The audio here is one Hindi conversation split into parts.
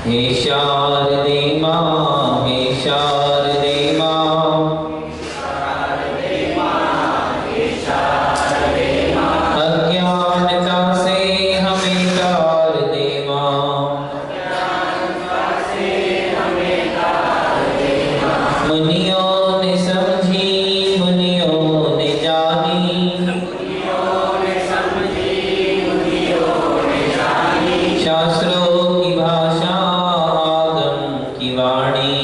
हे शारदे मां, हे शारदे मां, अज्ञानता से हमें तार दे मां, मुनियों ने समझी मुनियों ने जानी, शास्त्रों की भाषा आगम की वाणी,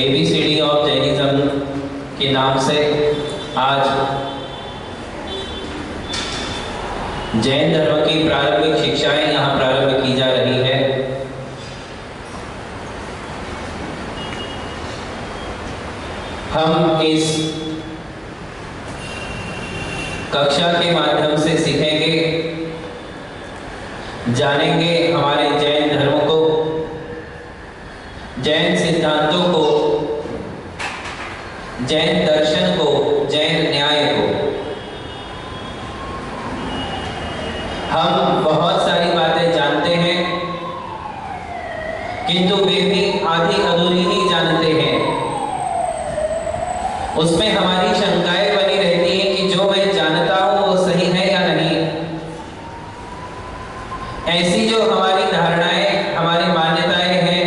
ABCD ऑफ जैनिज्म के नाम से आज जैन धर्म की प्रारंभिक शिक्षाएं यहाँ प्रारंभ की जा रही है। हम इस कक्षा के माध्यम से सीखेंगे, जानेंगे हमारे जैन धर्म को, जैन सिद्धांतों को, जैन दर्शन को, जैन न्याय को। हम बहुत सारी बातें जानते हैं, किंतु वे भी आधी अधूरी ही जानते हैं। उसमें हमारी शंकाएं बनी रहती हैं कि जो मैं जानता हूं वो सही है या नहीं। ऐसी जो हमारी धारणाएं, हमारी मान्यताएं हैं,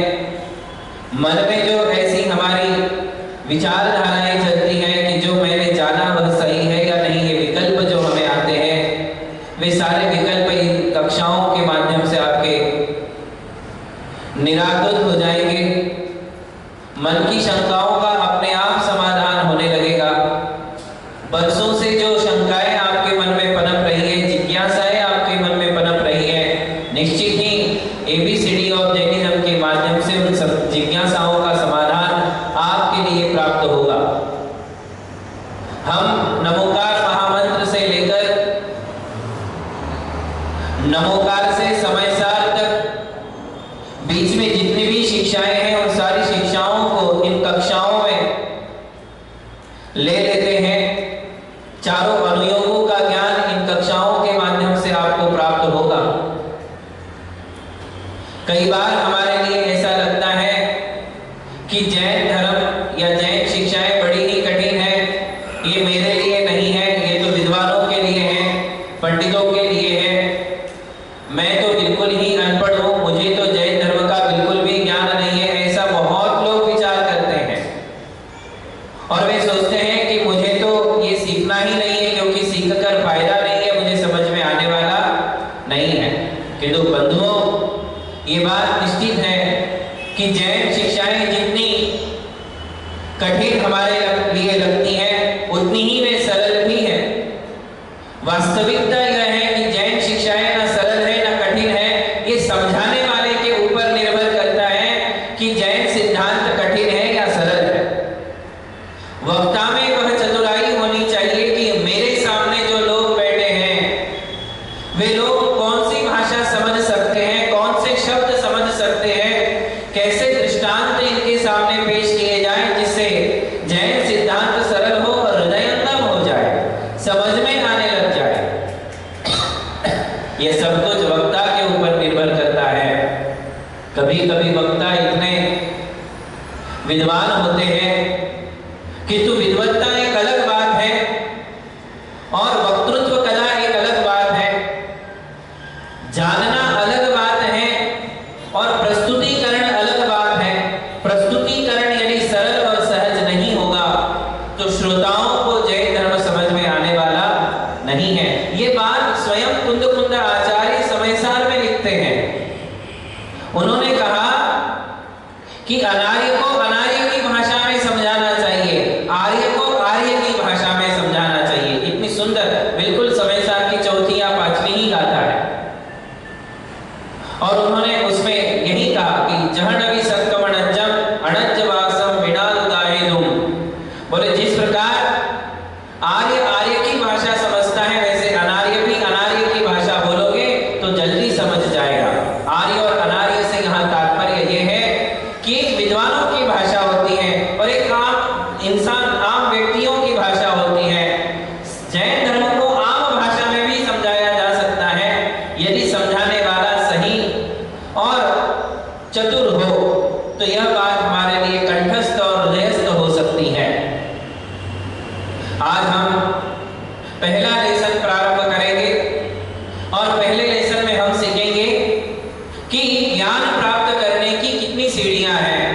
मन में जो ऐसी हमारी विचारधाराएं चलती हैं कि जो मैंने जाना वह सही है या नहीं, ये विकल्प जो हमें आते हैं, वे सारे विकल्प इन कक्षाओं के माध्यम से आपके निराकृत हो जाएंगे। मन की शंकाओं का अपने आप समाधान होने लगेगा। बरसों से जो शंकाएं आपके मन में पनप रही है, जिज्ञासाएं आपके मन में पनप रही है, निश्चित ही ABCD ऑफ जैनिज्म के माध्यम से उन सब जिज्ञासाओं का समाधान आपके लिए प्राप्त होगा। हम नमोकार महामंत्र से लेकर नमोकार से समयसार तक बीच में जितनी भी शिक्षाएं हैं, उन सारी शिक्षाओं को इन कक्षाओं में ले लेते हैं। चारों अनुयोगों का ज्ञान इन कक्षाओं के माध्यम से आपको प्राप्त होगा। कई बार हमारे लिए ऐसा लगता है कि जैन धर्म या जैन शिक्षाएं बड़ी ही कठिन है, ये मेरे लिए नहीं है, ये तो विद्वानों के लिए है, पंडितों के लिए है, मैं तो बिल्कुल ही अनपढ़ हूँ, मुझे तो जैन धर्म का बिल्कुल भी ज्ञान नहीं है। ऐसा बहुत लोग विचार करते हैं और वे सोचते हैं कि मुझे तो ये सीखना ही नहीं है, क्योंकि सीखकर फायदा नहीं है, मुझे समझ में आने वाला नहीं है। किंतु बंधुओं, ये बात निश्चित है कि जैन शिक्षाएं जितनी कठिन हमारे लिए लगती हैं, उतनी ही वे सरल भी है। वास्तविकता यह है कि जैन शिक्षाएं ना सरल है ना कठिन है, ये समझाने वाले के ऊपर निर्भर करता है कि जैन सिद्धांत कठिन है या सरल है। वक्ता में वह चतुराई होनी चाहिए कि मेरे सामने जो लोग बैठे हैं, वे लोग कौन सी भाषा समझ सकते हैं, कौन से शब्द समझ सकते हैं, कैसे दृष्टांत इनके सामने पेश किए जाएं जिससे जैन सिद्धांत सरल हो और हृदयंगम हो जाए, समझ में आने लग जाए। यह सब कुछ वक्ता के ऊपर निर्भर करता है। कभी कभी वक्ता इतने विद्वान होते हैं, किंतु विद्वत्ता एक अलग बात है और वक्तृत्व कला एक अलग बात है। जानना अलग बात है और प्रस्तुतिकरण अलग बात है। प्रस्तुतिकरण यदि सरल और सहज नहीं होगा तो श्रोताओं को जैन धर्म समझ में आने वाला नहीं है। ये बात स्वयं कुंद आचार्य समयसार में लिखते हैं। उन्होंने कहा कि अनार्य को अनार्य की भाषा में समझाना चाहिए, आर्य को आर्य की भाषा में समझाना चाहिए। इतनी सुंदर, बिल्कुल समयसार की चौथी या पांचवी ही गाथा है। और उन्होंने उसमें यही कहा कि जहनवी सक्कमणज्जम अणज्जवासम विनादुदाहेदुम। बोले जिस प्रकार आर्य आर्य की भाषा समझता है, वैसे अनार्य भी अनार्य की भाषा बोलोगे तो जल्दी समझ जाएगा। आर्य और अनार्य से यहाँ तात्पर्य यह है कि एक विद्वानों की भाषा होती है और एक आम इंसान, आम व्यक्तियों की भाषा होती है। जैन धर्म को आम भाषा में भी समझाया जा सकता है यदि समझाने वाला सही और चतुर हो, तो यह बात हमारे लिए कंठस्थ और हृदयस्थ हो सकती है। आज हम पहला लेसन प्रारंभ करेंगे और पहले लेसन में हम सीखेंगे कि ज्ञान प्राप्त करने की कितनी सीढ़ियां हैं,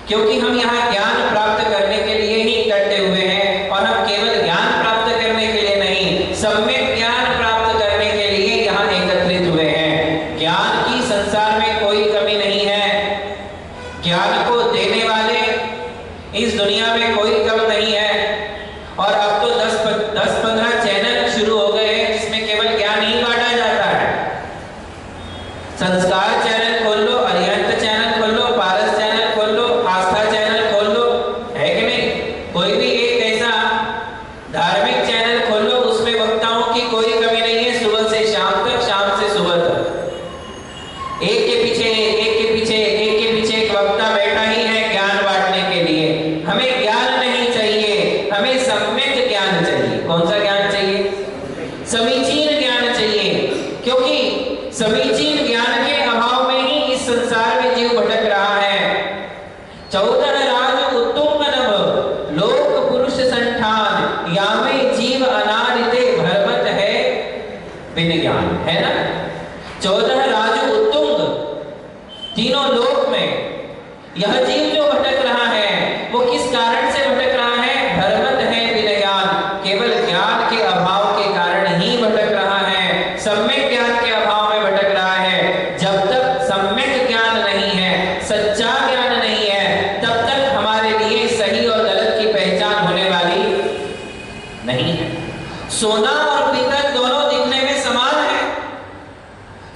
क्योंकि हम यहाँ ज्ञान प्राप्त करने के लिए ही इकट्ठे हुए हैं और हम केवल ज्ञान प्राप्त करने के लिए नहीं, सम्यक ज्ञान प्राप्त करने के लिए यहाँ एकत्रित हुए हैं। ज्ञान की संसार में कोई कमी नहीं है। ज्ञान को देने वाले और अब तो 10-15 चैनल शुरू हो गए हैं जिसमें केवल ज्ञान ही बांटा जाता है। संस्कार चैनल खोल लो, अरिहंत चैनल खोल लो, पारस चैनल खोल लो, आस्था चैनल खोल लो, है कि नहीं? कोई भी एक ऐसा धार्मिक चैनल खोल लो, उसमें वक्ताओं की कोई कमी नहीं है, सुबह से शाम तक, शाम से सुबह तक एक के पीछे एक वक्ता बैठा ही है ज्ञान बांटने के लिए। हमें ज्ञान नहीं चाहिए, हमें सम्यक ज्ञान चाहिए। कौन सा ज्ञान चाहिए? समीचीन ज्ञान चाहिए, क्योंकि समीचीन ज्ञान के अभाव में ही इस संसार में जीव भटक रहा है। 14 राज उत्तुंग नभ लोक पुरुष संठान, यामे जीव अनादिते भरमत है बिन ज्ञान, है ना? 14 राज उत्तुंग, तीनों लोक में यह जीव जो भटक रहा है वो किस कारण से भटक रहा है? भरमत है बिन ज्ञान, केवल ज्ञान के अभाव के कारण ही भटक रहा है, सम्यक ज्ञान के अभाव में भटक रहा है। जब तक सम्यक ज्ञान नहीं है, सच्चा ज्ञान नहीं है, तब तक हमारे लिए सही और गलत की पहचान होने वाली नहीं है। सोना और पीतल दोनों दिखने में समान है,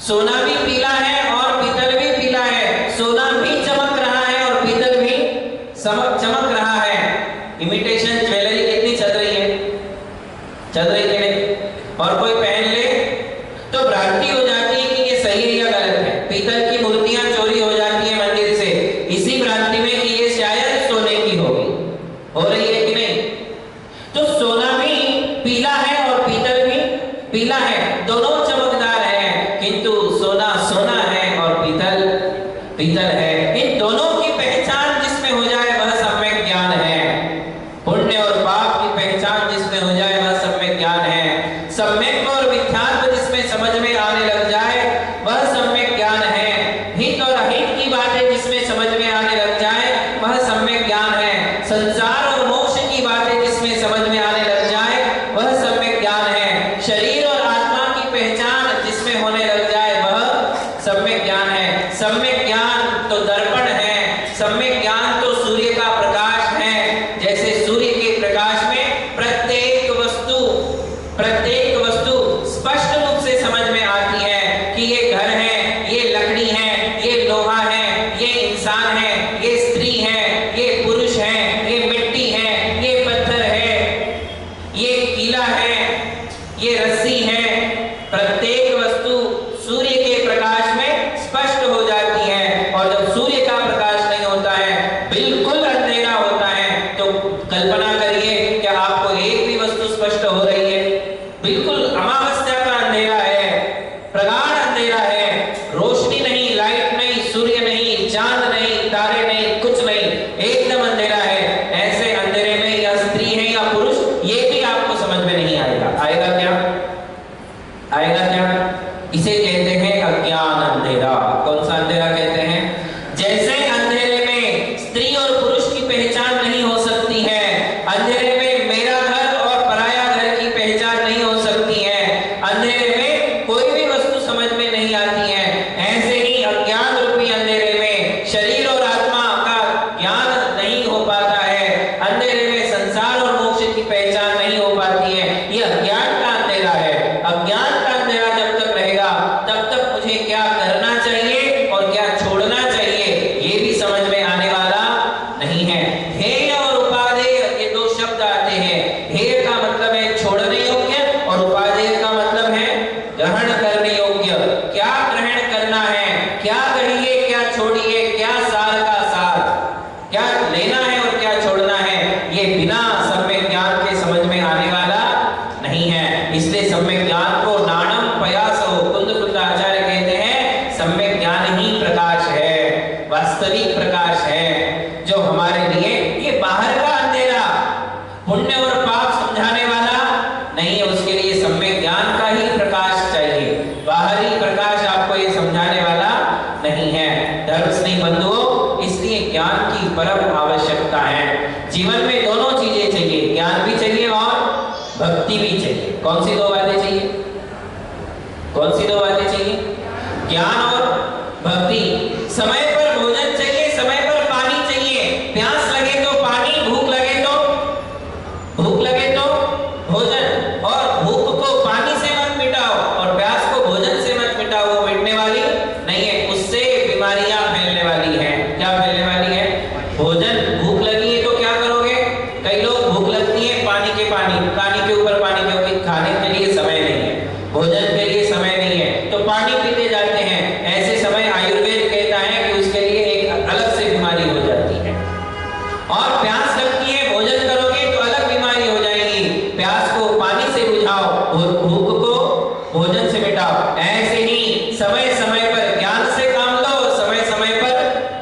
सोना भी पीला है और पीतल भी पीला है, सोना भी चमक रहा है और पीतल भी चमक रहा है। इमिटेशन ज्वेलरी कितनी चल रही है, चल रही है नहीं? और कोई पहन ले तो भ्रांति हो जाती है कि ये सही है या गलत है। पीतल की मूर्तियां चोरी हो जाती है मंदिर से, इसी भ्रांति में कि ये शायद सोने की होगी, हो रही है कि नहीं? तो सोना भी पीला है और पीतल भी पीला है, दोनों चमकदार है, किंतु सोना सोना है और पीतल पीतल है। इन दोनों की पहचान जिसमें हो जाए वह सम्यक ज्ञान है। पुण्य और पाप की पहचान जिसमें हो जाए वह सम्यक ज्ञान है। सम्यक और मिथ्यात्व जिसमें समझ में आने लग जाए वह सम्यक ज्ञान है। हित और अहित की बातें जिसमें समझ में आने लग जाए वह सम्यक ज्ञान है। संसार और मोक्ष की बातें जिसमें समझ में आने लग जाए वह सम्यक ज्ञान है। शरीर और आत्मा की पहचान जिसमें होने लग जाए वह सम्यक ज्ञान है। सम्यक ज्ञान तो दर्पण है, सम्यक ज्ञान तो सूर्य का प्रकाश है। जैसे सूर्य के प्रकाश में प्रत्येक वस्तु स्पष्ट रूप से समझ में आती है कि ये घर है, ये लकड़ी है, ये लोहा है, ये इंसान है, ये स्त्री है, ये पुरुष है, ये मिट्टी है, ये पत्थर है, ये कीला है, ये रस्सी है। प्रत्येक वस्तु सूर्य के प्रकाश में स्पष्ट हो जाती है। और जब सूर्य का प्रकाश नहीं होता है, बिल्कुल अंधेरा होता है, तो कल्पना करिए कि आपको एक भी वस्तु स्पष्ट हो रही है? बिल्कुल अमावस्या का अंधेरा है, प्रगाढ़ अंधेरा है, रोशनी नहीं, लाइट नहीं, सूर्य नहीं, चांद नहीं, तारे नहीं, कुछ नहीं, एकदम अंधेरा है। ऐसे अंधेरे में या स्त्री है या पुरुष, ये भी आपको समझ में नहीं आएगा। आएगा क्या? आएगा क्या? इसे कहते हैं अज्ञान अंधेरा। कौन सा अंधेरा कहते हैं? जैसे अंधेरे में स्त्री और पुरुष की पहचान नहीं हो सकती है, अंधेरे में मेरा घर और पराया घर की पहचान नहीं हो सकती है, अंधेरे में कोई भी वस्तु समझ में नहीं आती है, ऐसे ही अज्ञान रूपी अंधेरे में शरीर और आत्मा का ज्ञान नहीं हो पाता है, अंधेरे में संसार और मोक्ष की पहचान नहीं हो पाती है। यह अज्ञान का अंधेरा है। अज्ञान का अंधेरा जब तक रहेगा तब तक मुझे क्या करना चाहिए और क्या छोड़ना चाहिए ये भी समझ में आने वाला नहीं है। हेय और उपादेय, ये दो शब्द आते हैं। हेय का मतलब है छोड़ने योग्य और उपादेय का मतलब है ग्रहण करने योग्य। क्या ग्रहण करना है, क्या कहिए, क्या छोड़िए, क्या सार का सार, क्या लेना है और क्या छोड़ना है, ये बिना सम्यक ज्ञान के समझ में आने वाला नहीं है। इसलिए सम्यक ज्ञान को नाणम पयासो, कुंद आचार्य कहते हैं सम्यक ज्ञान ही प्रकाश है, वास्तविक प्रकाश है जो हमारे लिए, ये बाहर का अंधेरा पुण्य और पाप समझाने वाला नहीं है, उसके लिए सम्यक ज्ञान का ही प्रकाश चाहिए। बाहरी प्रकाश आपको ये समझाने वाला नहीं है। धर्म स्नेही बंधुओं, इसलिए ज्ञान की परम आवश्यकता है। जीवन में दोनों चीजें चाहिए, ज्ञान भी चाहिए और भक्ति भी चाहिए। कौन सी दो बातें चाहिए? कौन सी दो बातें चाहिए? ज्ञान और भक्ति। समय पर भोजन चाहिए, समय पर पानी चाहिए। प्यास लगे तो पानी, भूख लगे तो भोजन, और भूख को पानी से मत मिटाओ और प्यास को भोजन से मत मिटाओ, वो मिटने वाली नहीं है, उससे बीमारियां फैलने वाली हैं। क्या फैलने वाली है? भोजन, भूख लगी है तो क्या करोगे? कई लोग भूख लगती है पानी के ऊपर पानी, क्योंकि खाने के लिए समय नहीं है, भोजन के लिए समय नहीं है, तो पानी पीते जाते हैं। ऐसे समय आयुर्वेद कहता है कि उसके लिए एक अलग से बीमारी हो जाती है। और प्यास लगती है, भोजन करोगे तो अलग बीमारी हो जाएगी। प्यास को पानी से बुझाओ, भूख को भोजन से मिटाओ। ऐसे ही समय समय पर ज्ञान से काम लो, समय समय पर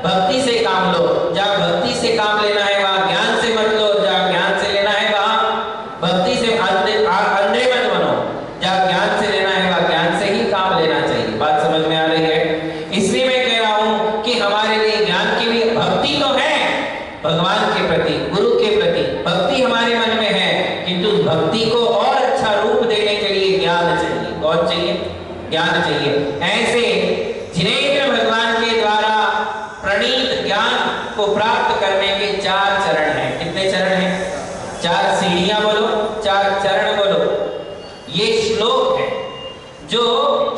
भक्ति से काम लो। जहाँ भक्ति से काम लेना है वहाँ ज्ञान से मत लो, जहाँ ज्ञान से लेना है वहाँ भक्ति से अंधे मत बनो। जहाँ ज्ञान से लेना है वहाँ ज्ञान से ही काम लेना चाहिए। बात समझ में आ रही है? इसलिए मैं कह रहा हूँ कि हमारे लिए ज्ञान की भी भक्ति तो है, भगवान के प्रति, गुरु के प्रति भक्ति हमारे मन में है, किंतु भक्ति को और अच्छा रूप देने के लिए ज्ञान चाहिए। कौन चाहिए? ज्ञान चाहिए। ऐसे जिनेंद्र भगवान के द्वारा प्रणीत ज्ञान को प्राप्त करने के 4 चरण हैं। कितने चरण हैं? 4 सीढ़ियां बोलो, 4 चरण बोलो। ये श्लोक है जो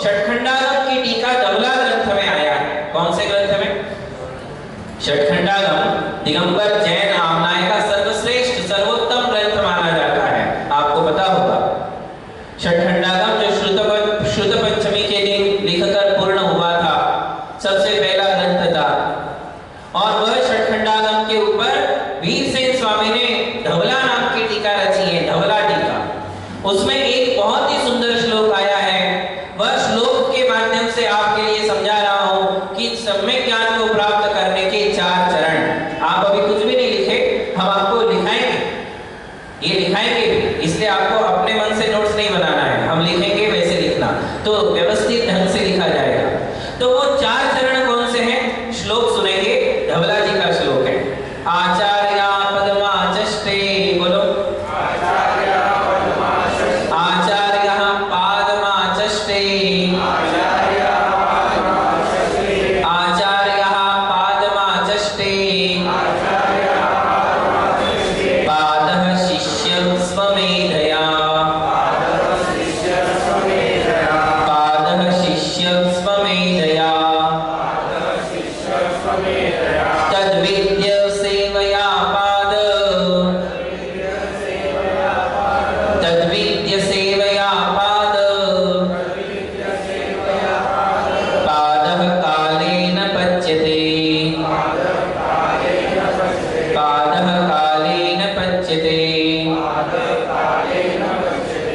षटखंडागम की टीका धवला ग्रंथ में आया है। कौन से ग्रंथ में? षटखंडागम दिगंबर जैन आमनाय का सर्वश्रेष्ठ सर्वोत्तम ग्रंथ माना जाता है, आपको पता होगा। षटखंडागम जो श्रुत पंचमी के दिन लिखकर पूर्ण हुआ था, सबसे पहला ग्रंथ था। और वह षटखंडागम के ऊपर वीरसेन स्वामी ने धवला नाम की टीका रची है, धवला टीका। उसमें एक बहुत ही सुंदर श्लोक आया है। वह श्लोक के माध्यम से आपके लिए समझा रहा हूं कि सम्यक ज्ञान को प्राप्त करने के 4 चरण। आप अभी कुछ भी नहीं लिखे, हम आपको लिखाएंगे, ये लिखाएंगे भी, इसलिए आपको अपने मन से नोट्स नहीं बनाना है, हम लिखेंगे वैसे लिखना, तो व्यवस्थित ढंग से लिखा जाएगा। तो वो 4 चरण कौन से हैं? श्लोक सुनेंगे, धवला जी का श्लोक है। आचार्या पद्माचष्टे, बोलो आचार्या पादमाचष्टे, पादः शिष्यं स्वमेधया, पादः शिष्यं स्वमेधया, तद्विद्य सेवया पाद, तद्विद्य सेवया पाद, पादः कालेन पच्यते, पादः कालेन पच्यते।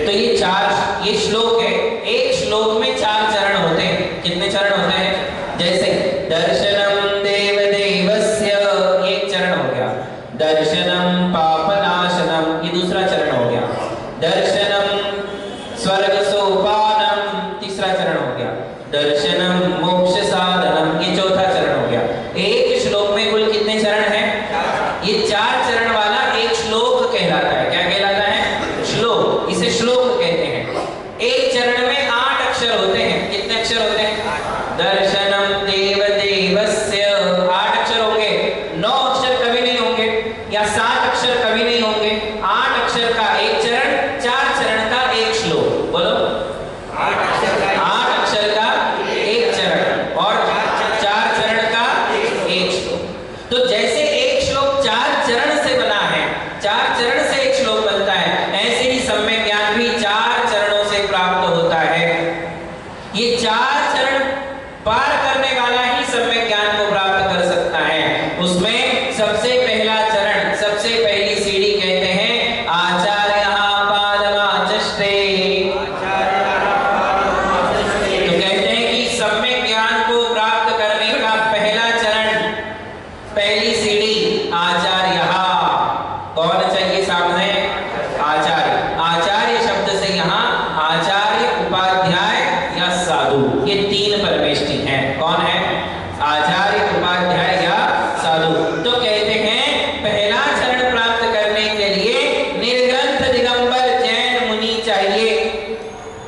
तो ये श्लोक है। एक श्लोक में 4 चरण होते हैं। कितने चरण होते हैं? जैसे दर्शनम देव देवस्य, एक चरण हो गया। दर्शनम पापनाशनम, ये दूसरा चरण हो गया। दर्शनम स्वर्ग सोपानम, तीसरा चरण हो गया। दर्शनम मोक्ष साधनम, ये चौथा चरण हो गया। एक श्लोक में कुल कितने चरण हैं? ये 4 चरण वाला एक श्लोक कहलाता है। क्या कहलाता है? श्लोक। इसे श्लोक कहते हैं। एक चरण में 8 अक्षर होते हैं। कितने अक्षर होते हैं? दर्शनम देव देवस्य, 8 अक्षर होंगे। 9 अक्षर कभी नहीं होंगे, या 7 अक्षर कभी नहीं होंगे। 8 अक्षर का एक चरण, 4 चरण का एक श्लोक। बोलो 8 अक्षर का एक चरण और 4 चरण का एक श्लोक। तो जैसे एक श्लोक 4 चरण से बना है, 4 चरण से एक श्लोक बनता है, ऐसे ही सम्यक ज्ञान भी 4 चरणों से प्राप्त होता है। ये 4 चरण पार करने वाला ही सम्यक ज्ञान को प्राप्त कर सकता है। उसमें सबसे पहला चरण, सबसे पहली सीढ़ी कहते हैं आचार्यः पादमाचष्टे। तो कहते हैं कि सम्यक ज्ञान को प्राप्त करने का पहला चरण, पहली सीढ़ी आचार्यः। कौन चाहिए सामने? आचार्य। आचार्य शब्द से यहाँ आचार्य, उपाध्याय या साधु, ये 3 परमेष्टि हैं। कौन है? आचार्य, उपाध्याय या साधु। तो कहते हैं पहला चरण प्राप्त करने के लिए निर्ग्रंथ दिगंबर जैन मुनि चाहिए,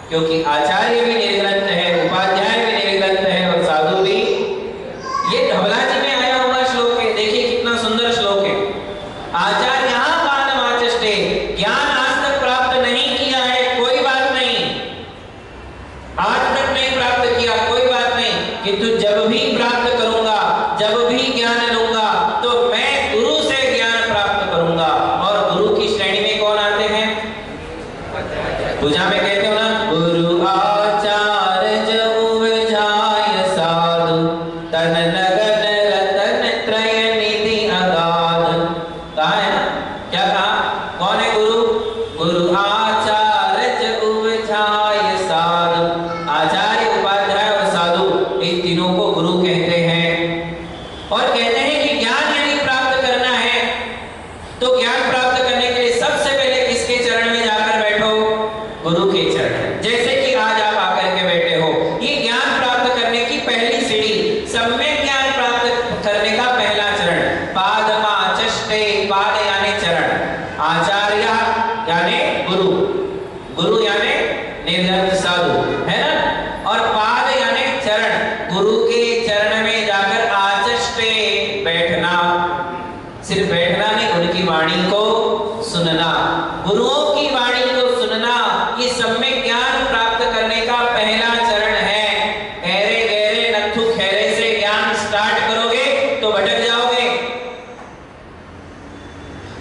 क्योंकि आचार्य भी निर्ग्रंथ है, उपाध्याय भी निर्ग्रंथ है और साधु भी। ये धवला जी में आया हुआ श्लोक है, देखिए कितना सुंदर श्लोक है। आचार्यः पादमाचष्टे, ज्ञान आज तक प्राप्त नहीं पूजा में कहते हो ना, गुरु आचार्य उपजाय साधु तन लगन रतन त्रय निधि अगाध। कहा है ना, क्या कहा, कौन है गुरु? गुरु आचार्य उपजाय साधु। आचार्य, उपाध्याय और साधु, इन तीनों को गुरु कहते हैं। और कहते हैं कि ज्ञान यदि प्राप्त करना है तो ज्ञान प्राप्त करने के लिए सबसे पहले किसके चरण में जाकर बैठो? गुरु के चरण। जैसे कि आज आप आकर के बैठे हो, ये ज्ञान प्राप्त करने की पहली सीढ़ी, सम्यक ज्ञान प्राप्त करने का पहला चरण। पादमा चष्टे, पाद यानी चरण, आचार्य यानी गुरु, गुरु यानी निर्ग्रंथ साधु, है ना, और पाद यानी चरण। गुरु के चरण में जाकर आचष्टे, बैठना, सिर्फ बैठना नहीं, उनकी वाणी को सुनना, गुरुओं की वाणी को सुनना, ये सम्यक ज्ञान प्राप्त करने का पहला चरण है। ऐरे गहरे नथु खैरे से ज्ञान स्टार्ट करोगे तो भटक जाओगे।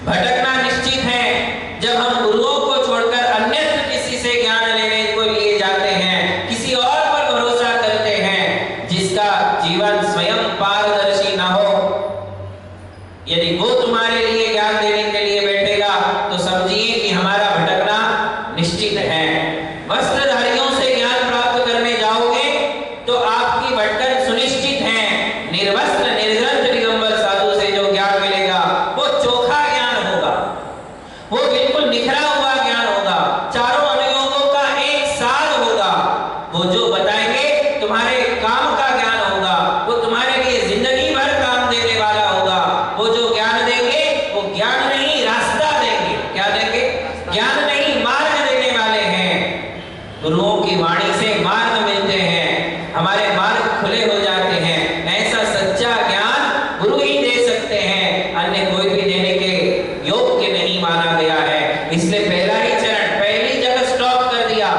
भटकना निश्चित है जब हम गुरुओं को छोड़कर अन्यत्र किसी से ज्ञान लेने को लिए जाते हैं, किसी और पर भरोसा करते हैं जिसका जीवन स्वयं पारदर्शी ना हो। यदि वो तुम्हारे लिए ज्ञान देने के लिए बैठेगा तो समझिए कि हमारा भटकना निश्चित है। वस्त्रधारियों से ज्ञान प्राप्त करने जाओगे तो आपकी भटकन सुनिश्चित है। निर्वस्त्र निर्ग्रंथ दिगंबर साधु से जो ज्ञान मिलेगा वो चोखा ज्ञान होगा, वो बिल्कुल निखरा हुआ ज्ञान होगा, चारों अनुयोगों का एक साथ होगा। वो जो बताएंगे तुम्हारे काम का ज्ञान होगा, वो तुम्हारे लिए जिंदगी भर काम देने वाला होगा। वो जो ज्ञान देंगे वो ज्ञान नहीं रास्ता देंगे। क्या देंगे? ज्ञान नहीं, मार्ग देने वाले हैं। गुरुओं की वाणी से मार्ग मिलते हैं, हमारे मार्ग खुले हो जाते हैं। ऐसा सच्चा ज्ञान गुरु ही दे सकते हैं, अन्य कोई भी देने के योग्य नहीं माना गया है। इसलिए पहला ही चरण, पहली जगह स्टॉप कर दिया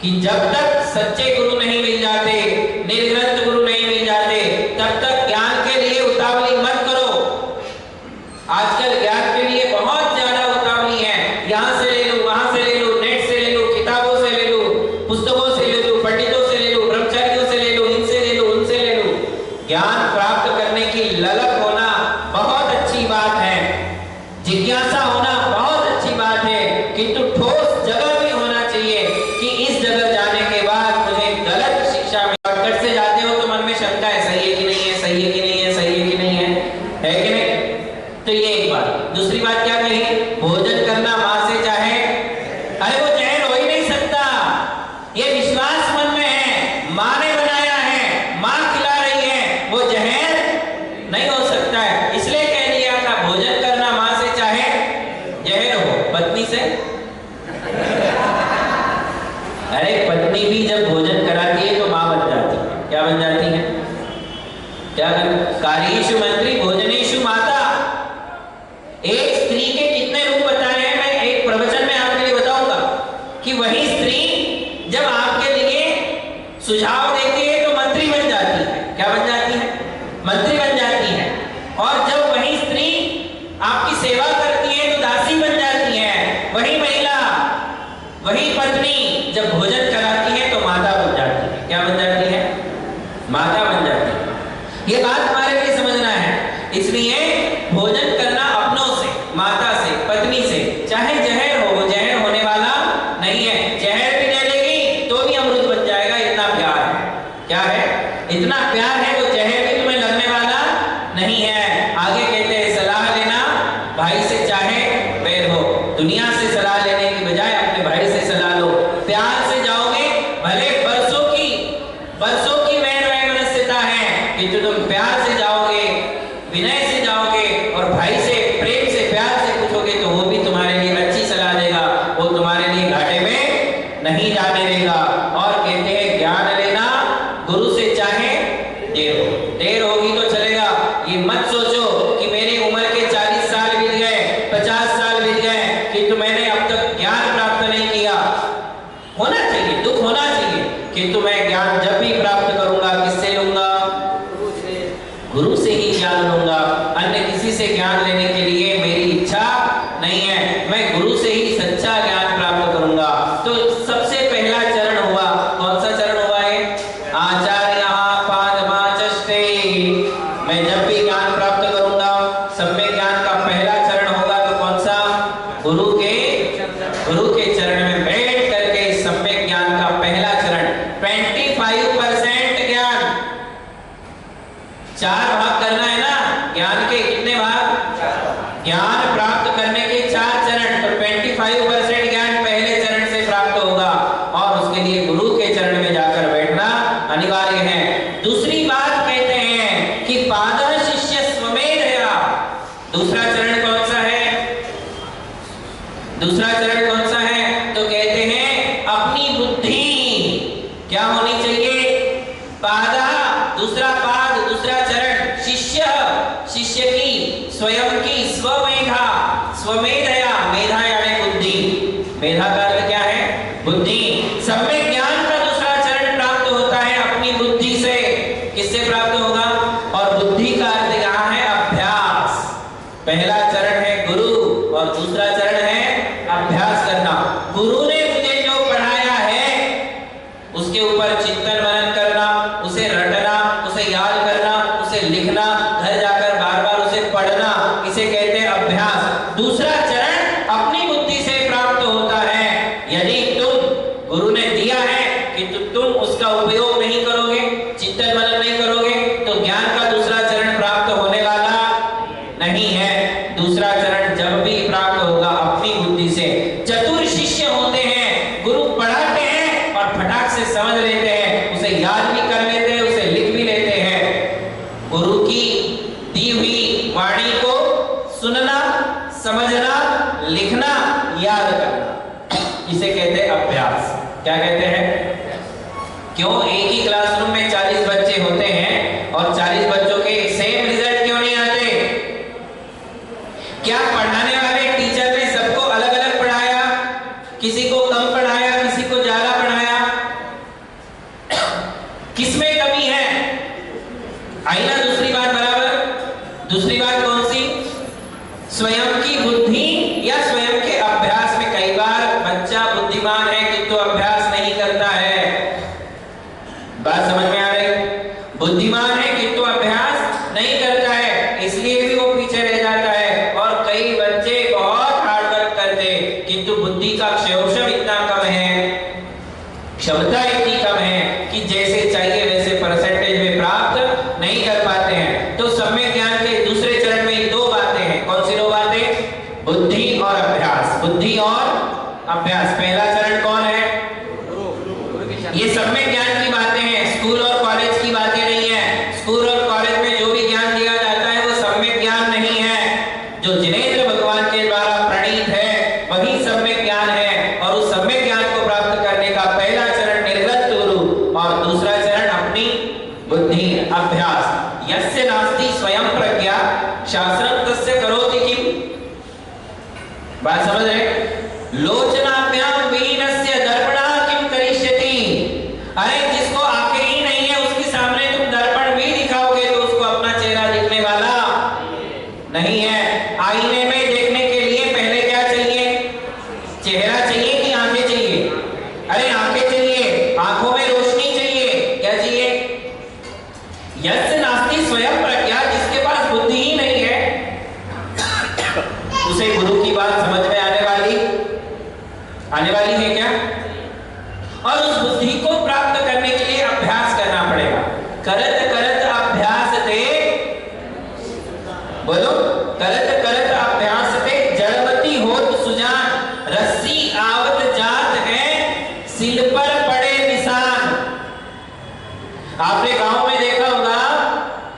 कि जब तक सच्चे गुरु नहीं मिल जाते, निर्ग्रंथ गुरु नहीं मिल जाते, तब तक ज्ञान के लिए उतावली मत करो। आजकल ज्ञान के लिए बहुत ज्यादा उतावली है, यहाँ से ले लो, वहां से ले लो, नेट से ले लो, किताबों से ले लो, पुस्तकों से ले लो, पंडितों से ले लो, ब्रह्मचारियों से ले लो, इनसे ले लो, उनसे ले लो। ज्ञान प्राप्त करने की ललक होना बहुत अच्छी बात है, जिज्ञासा होना बहुत अच्छी बात है, किंतु ठोस जगह भी होना चाहिए कि इस जगह जाने के बाद मुझे गलत शिक्षा में शॉर्टकट से जाते हो तो मन में शंका है, सही है कि नहीं है, सही है कि नहीं है, सही है कि नहीं है कि नहीं? तो ये एक बात। दूसरी बात क्या कही? भोजन करना मां से चाहे, अरे वो जहर हो ही नहीं सकता, ये विश्वास मन में है। मां ने बनाया है, मां खिला रही है, वो जहर नहीं हो सकता है। इसलिए कह दिया था भोजन करना मां से चाहे जहर हो। पत्नी से, अरे पत्नी भी जब भोजन कराती है तो मां बन जाती है। क्या बन जाती है? क्या कार्येषु मंत्री भोजनेषु माता। एक स्त्री के कितने रूप बताए हैं, मैं एक प्रवचन में आपके लिए बताऊंगा कि वही स्त्री जब आपके लिए सुझाव देती है तो मंत्री बन जाती है। क्या बन जाती है? मंत्री बन जाती है। और जब वही स्त्री आपकी सेवा करती है तो दासी बन जाती है। वही महिला, वही पत्नी जब भोजन कराती है तो माता बन जाती है। क्या बन जाती है? माता बन जाती है। ये बात हमारे लिए समझना है। इसलिए भोजन करना अपनों से, माता से, पत्नी से, चाहे जहर हो, वो जहर होने वाला नहीं है। जहर भी दे देगी तो भी अमृत बन जाएगा, इतना प्यार है। क्या है? इतना प्यार है, वो जहर भी तुम्हें लगने वाला नहीं है। आगे कहते हैं सलाह लेना भाई से चाहे बैर हो। दुनिया से सलाह लेने की बजाय अपने भाई से सलाह लो। प्यार से जाओगे, भले बरसों की वैर वैमनस्यता है, किंतु तुम प्यार से जाओगे, विनय से जाओगे और भाई से प्रेम से प्यार से पूछोगे तो वो भी तुम्हारे लिए अच्छी सलाह देगा, वो तुम्हारे लिए घाटे में नहीं जाने देगा। और कहते हैं ज्ञान लेना गुरु से चाहे देर हो। देर होगी तो चलेगा, ये मत सोचो कि मेरी उम्र के 40 साल बीत गए, 50 साल बीत गए किंतु मैंने अब तक ज्ञान प्राप्त नहीं किया। होना चाहिए, दुख होना चाहिए, किंतु मैं ज्ञान जब भी प्राप्त करूंगा किससे लूंगा? गुरु से ही ज्ञान लूंगा। अन्य किसी से ज्ञान लेने के लिए मेरी इच्छा नहीं है। मैं गुरु से ही सच्चा ज्ञान प्राप्त करूंगा। गुरु के चरण में बैठ करके सम्यक ज्ञान का पहला चरण 25% ज्ञान, 4 भाग करना है ना ज्ञान के, कितने भाग? ज्ञान प्राप्त करने के 4 चरण, तो 25% ज्ञान पहले चरण से प्राप्त होगा और उसके लिए गुरु के चरण में जाकर बैठना अनिवार्य है। दूसरी बात कहते हैं कि पादः शिष्य स्वमेधया। दूसरा चरण कौन सा है? दूसरा चरण कौन सा है? तो कहते हैं अपनी बुद्धि क्या होनी चाहिए? पादः, दूसरा पाद, दूसरा चरण, शिष्य, शिष्य की, स्वयं की, स्वमेधा, स्वमेधया, मेधा यानी बुद्धि, मेधा का अर्थ क्या है? बुद्धि। सम्यक ज्ञान का दूसरा चरण प्राप्त होता है अपनी बुद्धि से। किससे प्राप्त होगा? और बुद्धि का अर्थ यहाँ है अभ्यास। पहला चरण है गुरु और दूसरा चरण है अभ्यास करना। गुरु ने मुझे जो पढ़ाया है उसके ऊपर चिंतन मनन करना, उसे रटना, उसे याद करना, उसे लिखना, घर जाकर बार बार उसे पढ़ना, इसे कहते हैं अभ्यास। दूसरा चरण अपनी बुद्धि से प्राप्त होता है। यदि तुम, गुरु ने दिया है कि तुम उसका उपयोग नहीं करोगे, चिंतन मनन नहीं करोगे, तो ज्ञान का दूसरा चरण प्राप्त होने वाला नहीं है। दूसरा चरण जब भी प्राप्त होगा अपनी बुद्धि से। चतुर शिष्य होते हैं, गुरु पढ़ाते हैं और फटाक से समझ लेते हैं, उसे याद भी कर लेते हैं, उसे लिख भी लेते हैं। गुरु की दी हुई वाणी को सुनना, समझना, लिखना, याद करना, इसे कहते हैं अभ्यास। क्या कहते हैं? क्यों एक ही क्लासरूम में 40 बच्चे होते हैं और 40 बच्चों के सेम रिजल्ट क्यों नहीं आते? क्या पढ़ाने वाले टीचर ने सबको अलग अलग पढ़ाया? किसी को कम पढ़ाया, किसी को ज्यादा पढ़ाया? किसमें कमी है? आई ना दूसरी बात बराबर? दूसरी बात कौन सी? स्वयं की बुद्धि या स्वयं के अभ्यास में। कई बार बच्चा बुद्धिमान है किंतु अभ्यास नहीं करता है। बात समझ में आ रही? बुद्धिमान है किंतु अभ्यास नहीं करता है, इसलिए भी वो पीछे रह जाता है। और कई बच्चे बहुत हार्ड वर्क करते किंतु बुद्धि का क्षमता इतना कम है, क्षमता इतनी कम है कि जैसे चाहिए वैसे परसेंटेज में प्राप्त नहीं कर पाते हैं। तो सम्यक ज्ञान के दूसरे चरण में 2 बातें हैं। कौन सी 2 बातें? बुद्धि और अभ्यास। बुद्धि और अभ्यास। पहला चरण कौन है? ये सम्यक ज्ञान की बातें हैं, स्कूल और कॉलेज की बातें नहीं है। स्कूल और कॉलेज में जो भी ज्ञान दिया जाता है वो सम्यक ज्ञान नहीं है। जो जिनेंद्र भगवान के द्वारा प्रणीत है वही सम्यक ज्ञान है। और उस सम्यक ज्ञान को प्राप्त करने का पहला चरण निर्गत गुरु और दूसरा चरण अपनी बुद्धि, अभ्यास। यस्य नास्ति स्वयं प्रज्ञा शास्त्रं तस्य करोति किम। बात समझ रहे? लोचनाभ्याम विहीनस्य दर्पणः किम करिष्यति। अरे जिसको आंखें ही नहीं है उसके सामने तुम दर्पण भी दिखाओगे तो उसको अपना चेहरा दिखने वाला नहीं है। आईने में देखने के लिए पहले क्या चाहिए? चेहरा चाहिए कि आंखें चाहिए? अरे आंखें चाहिए, आंखों में रोशनी चाहिए। क्या चाहिए? यस्य नास्ति स्वयं प्रज्ञा, जिसके पास बुद्धि ही नहीं है उसे गुरु की बात समझ में आने वाली है क्या? और उस बुद्धि को प्राप्त करने के लिए अभ्यास करना पड़ेगा। करत करत अभ्यास ते, बोलो, करत करत अभ्यास ते जड़वती होत सुजान। रस्सी आवत जात है सिल पर पड़े निशान। आपने गांव में देखा होगा,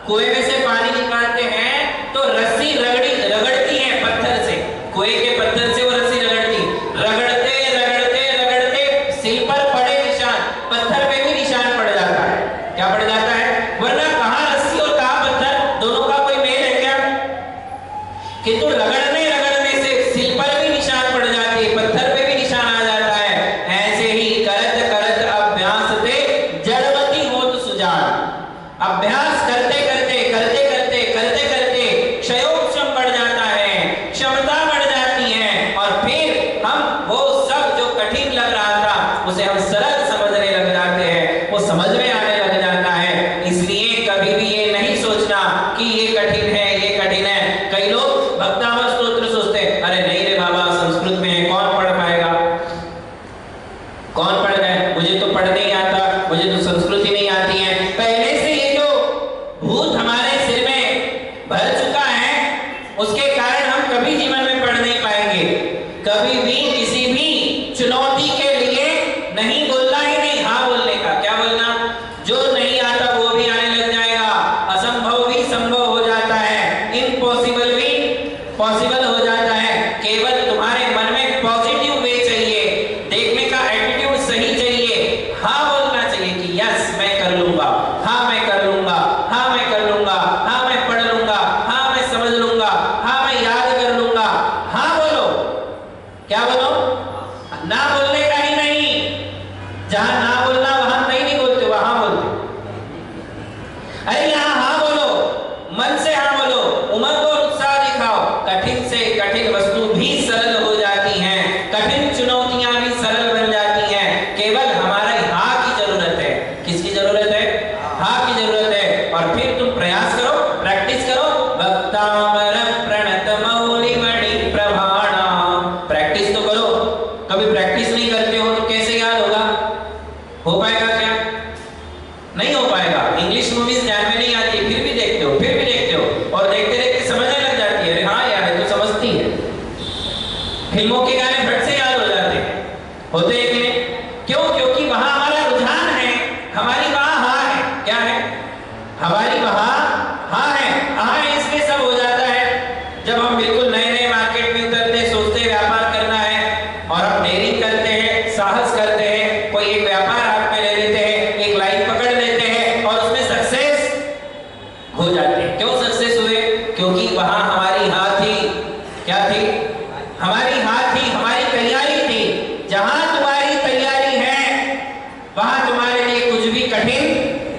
कुएं में से पानी निकालते हैं तो रस्सी रगड़ती है पत्थर से, कुएं के पत्थर से वो रस्सी रगड़ती, रगड़ते रगड़ते रगड़ते सिल पर पड़े निशान, पत्थर पे भी निशान पड़ जाता है। क्या पड़ जाता है? वरना कहां रस्सी और कहां पत्थर, दोनों का कोई मेल है क्या? किंतु रगड़ने रगड़ने से सिल पर भी निशान पड़ जाती है, पत्थर पे भी निशान आ जाता है। ऐसे ही करत करत अभ्यास ते जड़वती होत सुजान। अभ्यास करते करते करते करते करते करते क्षयोक्षम बढ़ जाता है, क्षमता बढ़ जाती है और फिर हम वो सब जो कठिन लग रहा था उसे हम सरल समझने लग जाते हैं, वो समझ में आने लग जाता है। इसलिए कभी भी ये नहीं सोचना कि ये कठिन है, ये कठिन है। कई लोग भक्तामृत स्तोत्र सोचते हैं, अरे नहीं रे बाबा संस्कृत में है, कौन पढ़ पाएगा। किसी भी चुनौती के लिए नहीं बोलना ही नहीं, हाँ बोलने का। क्या बोलना? जो नहीं आता वो भी आने लग जाएगा, असंभव भी संभव हो जाता है, इम्पॉसिबल भी पॉसिबल हो जाता है। केवल तुम्हारे मन में पॉजिटिव वे चाहिए, देखने का एटीट्यूड सही चाहिए, हाँ बोलना चाहिए कि यस मैं कर लूंगा, हाँ मैं कर लूंगा, हाँ मैं कर लूंगा, हाँ मैं पढ़ लूंगा, हाँ मैं समझ लूंगा, हाँ मैं याद कर लूंगा। हाँ बोलो। क्या बोलो? ना बोलने का ही नहीं। जहां ना बोलना वहां नहीं बोलते, वहां बोलते। अरे यहाँ हाँ बोलो, मन से हाँ बोलो, उमंग और उत्साह दिखाओ। कठिन से कठिन वस्तु भी सरल हो जाती हैं, कठिन चुनौतियां भी सरल बन जाती हैं। केवल हमारे हाँ की जरूरत है। किसकी जरूरत है? हाँ की जरूरत है। और फिर तुम प्रयास करो, प्रैक्टिस करो। वक्तामरं प्रणतमौलिमणि प्रभाणाम। प्रैक्टिस तो करो। कभी प्रैक्टिस नहीं करते हो तो कैसे याद होगा? हो पाएगा क्या? नहीं हो पाएगा। इंग्लिश मूवीज ध्यान में नहीं आती, फिर भी देखते हो, फिर भी देखते हो, और देखते देखते समझने लग जाती है। अरे हाँ यार ये तो समझती है। फिल्मों के गाने फट से याद हो जाते हैं, होते हैं कि नहीं? क्यों? क्योंकि वहां हमारा रुझान है, हमारी वहां हाँ है। क्या है? हमारी वहां हाँ है। हाँ है इसलिए सब हो जाता है। जब हम बिल्कुल नए नए मार्केट में उतरते, सोचते व्यापार करना है, और हम डेयरिंग करते हैं, साहस करते हैं, कोई एक व्यापार हाथ में ले लेते हैं, एक लाइन पकड़ लेते हैं और उसमें सक्सेस हो जाते हैं। क्यों सक्सेस हुए? क्योंकि वहां हमारी हाँ थी। क्या थी? हमारी हाँ थी, हमारी तैयारी थी। जहां तुम्हारी तैयारी है वहां तुम्हारे लिए कुछ भी कठिन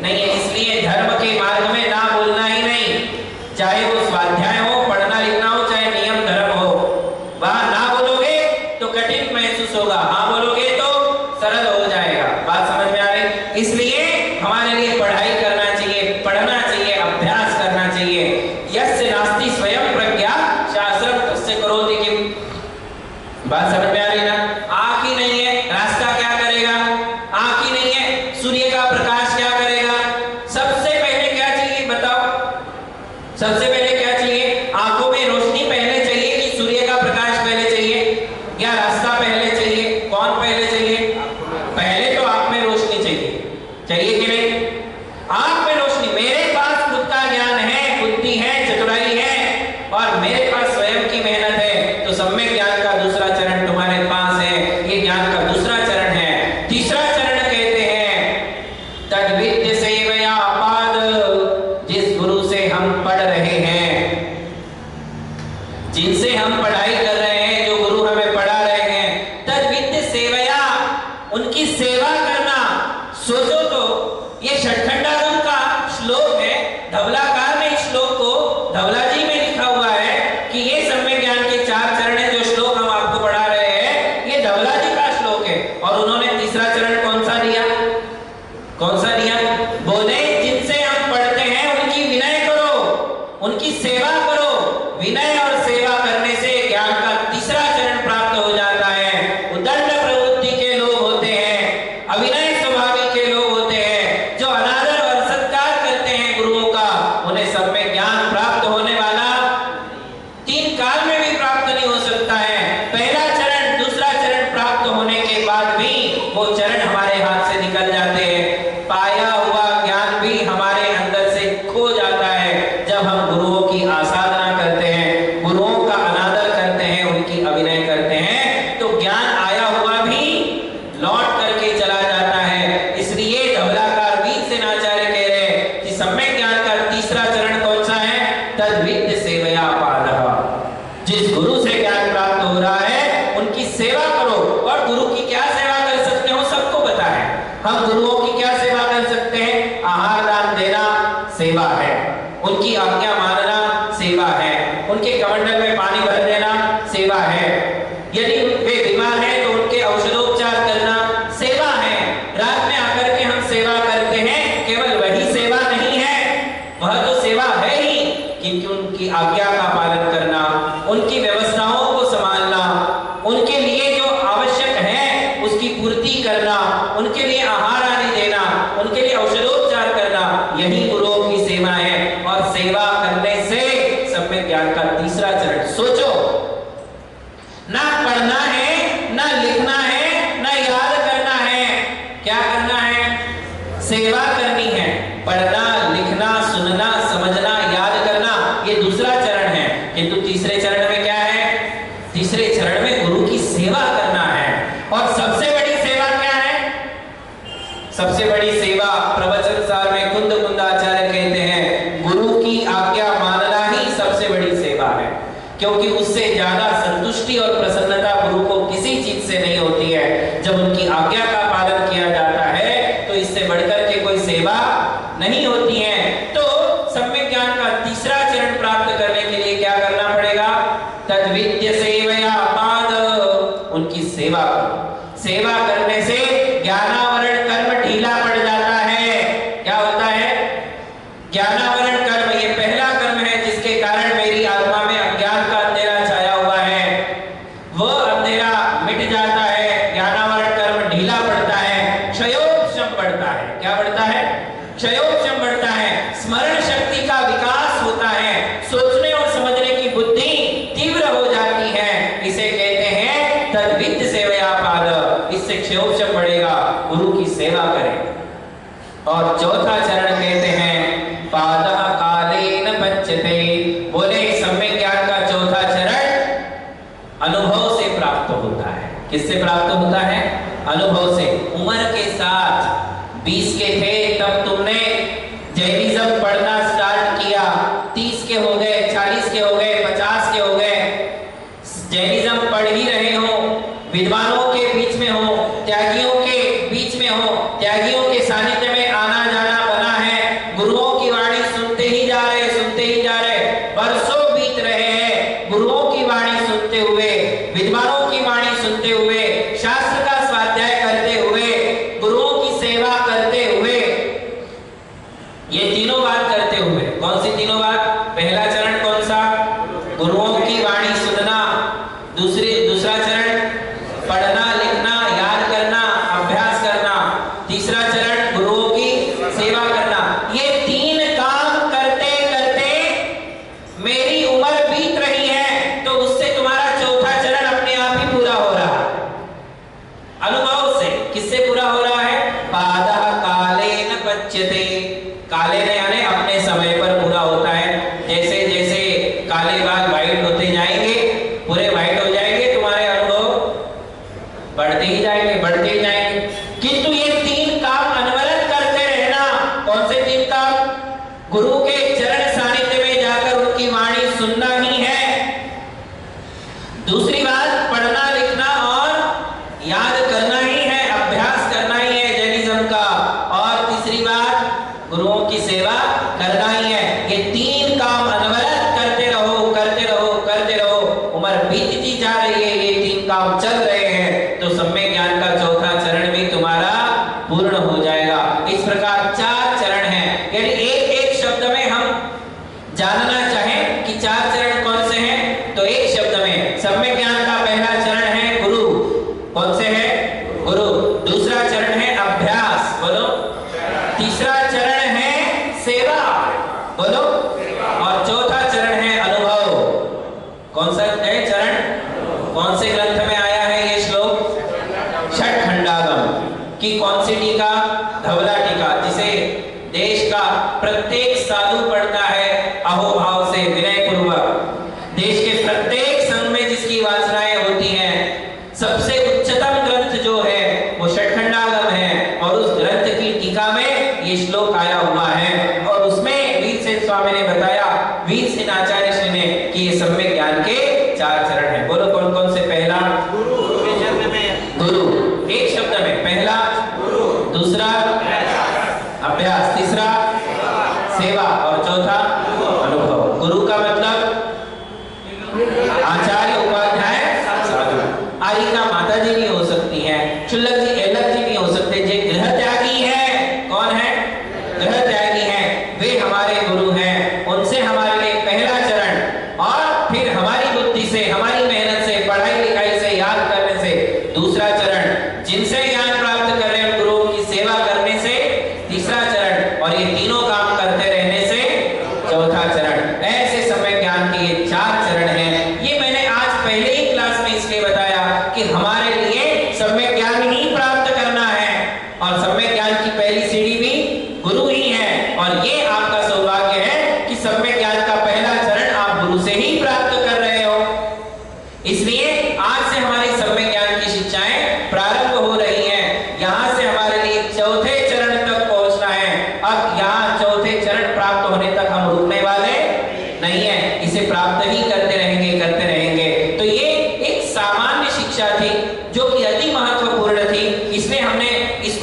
नहीं है। इसलिए धर्म के मार्ग में ना बोलना ही नहीं, चाहे वो स्वाध्याय हो, पढ़ना लिखना हो, चाहे नियम धर्म हो, वहां ना बोलोगे तो कठिन महसूस होगा, हाँ बोलोगे तो सरल हो जाएगा। बात समझ में आ रही? इसलिए हमारे लिए पढ़ाई करना चाहिए, पढ़ना चाहिए, अभ्यास करना चाहिए। यस्य नास्ति स्वयं प्रज्ञा शास्त्रम तस्य करोति किम। बात समझ में आ रही ना? आंख ही नहीं है, रास्ता क्या करेगा? आंख ही नहीं है, सूर्य का प्रकाश क्या करेगा? सबसे पहले क्या चाहिए बताओ? सबसे पहले क्या चाहिए? आंखों में रोशनी पहले चाहिए कि सूर्य का प्रकाश पहले चाहिए, या रास्ता पहले चाहिए? कौन पहले चाहिए? पहले तो आंख में रोशनी चाहिए। चाहिए कि नहीं? आंख में रोशनी। मेरे पास खुद का ज्ञान है, बुद्धि है, चतुराई है, और मेरे पास स्वयं की मेहनत है, तो सम्यक ज्ञान का दूसरा चरण तुम्हारे पास है। ये ज्ञान का दूसरा चरण है। तीसरा चरण कहते हैं तद्विद्य सेवया पाद। जिस गुरु से हम पढ़ रहे हैं, जिनसे हम पढ़ाई कर रहे हैं, जो गुरु हमें पढ़ा रहे हैं, तद्विद्य सेवया, उनकी सेवा करना। सोचो तो, ये षटखंडागम का श्लोक है। धवलाकार ने इस श्लोक को, धवला जी में लिखा हुआ है कि ये सम्यक ज्ञान के 4 चरण है। जो श्लोक हम आपको पढ़ा रहे हैं ये धवला जी का श्लोक है। और उन्होंने तीसरा चरण कौन सा दिया? कौन सा दिया? बोले जिनसे हम पढ़ते हैं उनकी विनय करो, उनकी सेवा करो। विनय और सेवा करने से ज्ञान का तीसरा चरण प्राप्त हो जाता है। उदंड प्रवृत्ति के लोग होते हैं, अविनय स्वभावी के लोग होते हैं, जो अनादर और सत्कार करते हैं गुरुओं का, उन्हें सब में ज्ञान प्राप्त होने वाला 3 काल में भी प्राप्त नहीं हो सकता है। पहला चरण, दूसरा चरण प्राप्त होने के बाद भी वो चरण हमारे हाथ से निकल जाते हैं। पाया हुआ ज्ञान भी हमारे अंदर से खो जाता है जब हम गुरुओं की आसाधना करते हैं, गुरुओं का अनादर करते हैं, उनकी अभिनय करते हैं, तो ज्ञान आया हुआ भी लौट करके चला जाता है। इसलिए धवलाकार वीर सेनाचार्य कह रहे हैं कि सम्यक ज्ञान का तीसरा चरण कौन सा है? तद्विद्य सेवया पादः। जिस गुरु से ज्ञान प्राप्त हो रहा है उनकी सेवा करो। और गुरु की क्या सेवा कर सकते हो सबको पता है। हम गुरुओं की क्या सेवा कर सकते हैं? आहार दान देना सेवा है, उनकी आज्ञा मानना सेवा है, उनके कमंडल में पानी भर देना सेवा है, यदि वे बीमार हैं तो उनके औषधोपचार करना सेवा है। रात में आकर के हम सेवा करते हैं, केवल वही सेवा नहीं है, वह तो सेवा है ही, क्योंकि उनकी आज्ञा का पालन करना, उनकी व्यवस्थाओं को संभालना, उनके लिए जो आवश्यक है उसकी पूर्ति करना, उनके लिए आहार आदि देना, उनके लिए औषधोपचार करना, यही गुरुओं की सेवा है। और सेवा करने से सम्यक ज्ञान का तीसरा चरण। सोचो, ना पढ़ना है, ना क्या करना है? सेवा करनी है। पढ़ना, लिखना, सुनना, समझना, याद करना, ये दूसरा चरण है। किंतु तीसरे चरण में क्या है? तीसरे चरण में गुरु की सेवा करना है। और सबसे बड़ी सेवा क्या है? सबसे बड़ी सेवा प्रवचन सार में कुंद कुंदाचार्य कहते हैं, गुरु की आज्ञा मानना ही सबसे बड़ी सेवा है। क्योंकि उससे ज्यादा संतुष्टि और प्रसन्नता गुरु को किसी चीज से नहीं होती है। जब उनकी आज्ञा का पालन किया जाता है तो इससे बढ़कर के कोई सेवा नहीं होती है। तो सम्यक ज्ञान का तीसरा चरण प्राप्त करने के लिए क्या करना पड़ेगा? तद्विद्य सेवया पाद, उनकी सेवा करो। सेवा करने से ज्ञानावरण कर्म ढीला पड़ जाता है। क्या होता है? ज्ञानावरण कर्म, ये पहला कर्म है जिसके कारण मेरी आत्मा में अज्ञान का अंधेरा छाया हुआ है, वह अंधेरा मिट जाता है। ज्ञानावरण कर्म ढीला पड़ता है, क्षयोपशम बढ़ता है। क्या बढ़ता है? क्षयोपशम बढ़ता है। स्मरण शक्ति का विकास होता है, सोचने और समझने की बुद्धि तीव्र हो जाती है। इसे कहते हैं तद्विद्य सेवया पाद। इससे क्षयोपशम बढ़ेगा, गुरु की सेवा करें। और चौथा चरण कहते हैं पादः कालेन पच्यते। बोले सम्यक ज्ञान का चौथा चरण अनुभव से प्राप्त होता है। किससे प्राप्त होता है? अनुभव से। उम्र के साथ 20 के थे तब तुमने जैनिज्म पढ़ना स्टार्ट किया, 30 के हो गए, 40 के हो गए, 50 के हो गए, जैनिज्म पढ़ ही रहे हो, विद्वानों के बीच में हो, त्यागियों के बीच में हो, त्यागियों के सानिध्य में आना जाना बना है, गुरुओं की वाणी सुनते ही जा रहे, सुनते ही जा रहे, बरसों बीत रहे हैं गुरुओं की वाणी सुनते हुए, विद्वानों की वाणी सुनते हुए, शास्त्र का स्वाध्याय करते हुए, गुरुओं की सेवा करते हुए। ये तीनों बात करते हुए, कौन सी तीनों बात? पहला चरण कौन सा? गुरुओं की वाणी सुनना। दूसरा चरण पढ़ना, लिखना, याद करना, अभ्यास करना। तीसरा चरण गुरुओं की सेवा करना। ये तीन काम करते करते मेरी उम्र बीत रही है, तो उससे तुम्हारा चौथा चरण अपने आप ही पूरा हो रहा है। अनुभव से। किससे पूरा हो रहा है? पादः कालेन पच्यते। कालेन यानी अपने समय पर पूरा होता है। जैसे जैसे काले बाल वाइट होते जाएंगे, पूरे वाइट हो जाएंगे, तुम्हारे अनुभव बढ़ते ही जाएंगे, बढ़ते ही जाएंगे। किंतु ये तीन काम अनवरत करते रहना। कौन से तीन काम? गुरु के चरण सानिध्य में जाकर उनकी वाणी सुनना ही है। दूसरी बात पढ़ना, लिखना और याद करना ही है, अभ्यास करना ही है जैनिज्म का। और तीसरी बात गुरुओं की सेवा करना ही है। ये तीन काम अनवरत करते रहो, करते रहो, करते रहो। उम्र बीतती जा रही है, ये तीन काम चल रहे हैं, तो सम्यक ज्ञान का चौथा चरण भी तुम्हारा पूर्ण हो जाएगा। इस प्रकार 4 चरण हैं। यानी एक एक शब्द में हम जानना चाहें कि 4 चरण कौन से हैं, तो एक शब्द में सम्यक ज्ञान का पहला चरण है गुरु। कौन से है? गुरु। दूसरा चरण है अभ्यास। बोलो। तीसरा चरण है सेवा। बोलो। और चौथा चरण है अनुभव। कौन सा है चरण? कौन से ग्रंथ में आया है ये श्लोक? षट्खंडागम की कौन सी टीका? धवला टीका, जिसे देश का प्रत्येक साधु पढ़ता है अहोभाव से, विनय पूर्वक। देश के प्रत्येक संघ में जिसकी वासनाएं होती हैं, सबसे उच्चतम ग्रंथ जो है वो षट्खंडागम है। और उस ग्रंथ की टीका में ये श्लोक आया हुआ है। और उसमें वीरसेन स्वामी ने बताया, वीरसेन आचार्य श्री ने, कि ये सम्यक ज्ञान के 4 चरण हैं। बोलो कौन कौन से? पहला गुरु। गुरु एक शब्द में, पहला गुरु, दूसरा अभ्यास, तीसरा सेवा और चौथा अनुभव। गुरु का मतलब आचार्य, उपाध्याय, साधु। आरिका माता जी भी हो सकती हैं, चुल्लक जी, एलक जी भी हो सकते हैं। जो गृह त्यागी है, कौन है? गृह त्यागी हैं, वे हमारे गुरु हैं। उनसे हमारे लिए पहला चरण, और फिर हमारी बुद्धि से, हमारी मेहनत से, पढ़ाई लिखाई से, याद करने से दूसरा चरण, जिनसे ज्ञान प्राप्त कर रहे हैं गुरुओं की सेवा करने से तीसरा चरण, और ये तीनों काम करते रहने से चौथा चरण। ऐसे सम्यक ज्ञान के ये 4 चरण हैं। ये मैंने आज पहले ही क्लास में इसलिए बताया कि हमारे लिए सम्यक ज्ञान ही प्राप्त करना है। और जो कि अति महत्वपूर्ण थी, इसलिए हमने इस